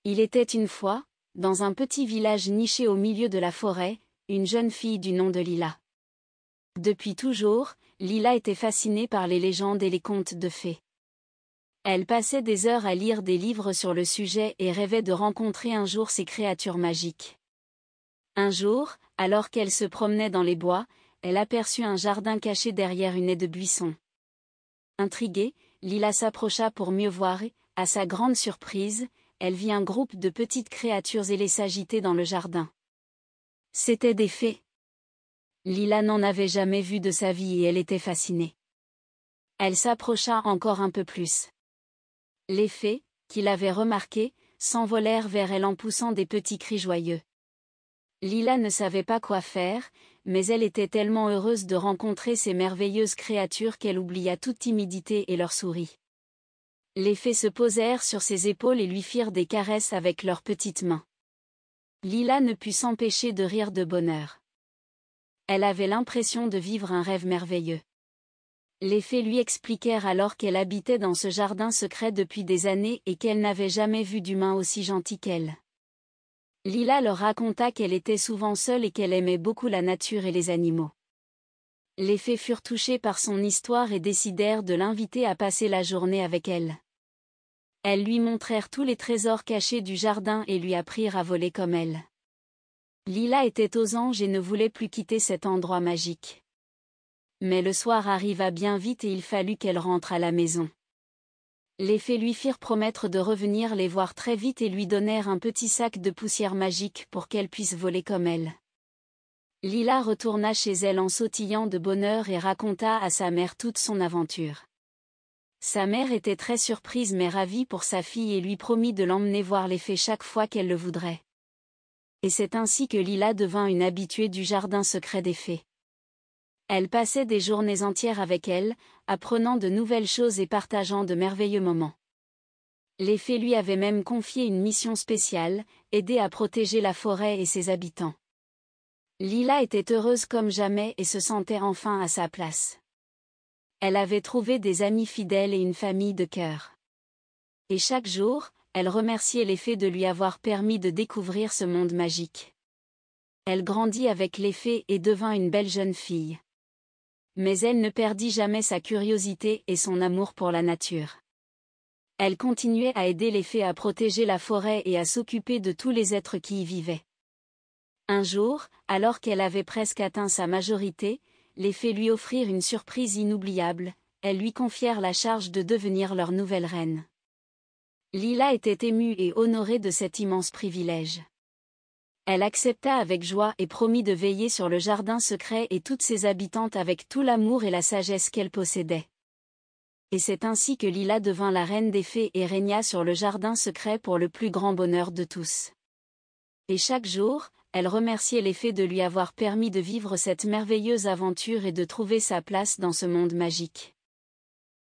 Il était une fois, dans un petit village niché au milieu de la forêt, une jeune fille du nom de Lila. Depuis toujours, Lila était fascinée par les légendes et les contes de fées. Elle passait des heures à lire des livres sur le sujet et rêvait de rencontrer un jour ces créatures magiques. Un jour, alors qu'elle se promenait dans les bois, elle aperçut un jardin caché derrière une haie de buissons. Intriguée, Lila s'approcha pour mieux voir et, à sa grande surprise, elle vit un groupe de petites créatures ailées s'agiter dans le jardin. C'étaient des fées. Lila n'en avait jamais vu de sa vie et elle était fascinée. Elle s'approcha encore un peu plus. Les fées, qui l'avaient remarquée, s'envolèrent vers elle en poussant des petits cris joyeux. Lila ne savait pas quoi faire, mais elle était tellement heureuse de rencontrer ces merveilleuses créatures qu'elle oublia toute timidité et leur sourit. Les fées se posèrent sur ses épaules et lui firent des caresses avec leurs petites mains. Lila ne put s'empêcher de rire de bonheur. Elle avait l'impression de vivre un rêve merveilleux. Les fées lui expliquèrent alors qu'elle habitait dans ce jardin secret depuis des années et qu'elle n'avait jamais vu d'humain aussi gentil qu'elle. Lila leur raconta qu'elle était souvent seule et qu'elle aimait beaucoup la nature et les animaux. Les fées furent touchées par son histoire et décidèrent de l'inviter à passer la journée avec elles. Elles lui montrèrent tous les trésors cachés du jardin et lui apprirent à voler comme elle. Lila était aux anges et ne voulait plus quitter cet endroit magique. Mais le soir arriva bien vite et il fallut qu'elle rentre à la maison. Les fées lui firent promettre de revenir les voir très vite et lui donnèrent un petit sac de poussière magique pour qu'elle puisse voler comme elle. Lila retourna chez elle en sautillant de bonheur et raconta à sa mère toute son aventure. Sa mère était très surprise mais ravie pour sa fille et lui promit de l'emmener voir les fées chaque fois qu'elle le voudrait. Et c'est ainsi que Lila devint une habituée du jardin secret des fées. Elle passait des journées entières avec elle, apprenant de nouvelles choses et partageant de merveilleux moments. Les fées lui avaient même confié une mission spéciale, aider à protéger la forêt et ses habitants. Lila était heureuse comme jamais et se sentait enfin à sa place. Elle avait trouvé des amis fidèles et une famille de cœur. Et chaque jour, elle remerciait les fées de lui avoir permis de découvrir ce monde magique. Elle grandit avec les fées et devint une belle jeune fille. Mais elle ne perdit jamais sa curiosité et son amour pour la nature. Elle continuait à aider les fées à protéger la forêt et à s'occuper de tous les êtres qui y vivaient. Un jour, alors qu'elle avait presque atteint sa majorité, les fées lui offrirent une surprise inoubliable, elles lui confièrent la charge de devenir leur nouvelle reine. Lila était émue et honorée de cet immense privilège. Elle accepta avec joie et promit de veiller sur le jardin secret et toutes ses habitantes avec tout l'amour et la sagesse qu'elle possédait. Et c'est ainsi que Lila devint la reine des fées et régna sur le jardin secret pour le plus grand bonheur de tous. Et chaque jour, elle remerciait les fées de lui avoir permis de vivre cette merveilleuse aventure et de trouver sa place dans ce monde magique.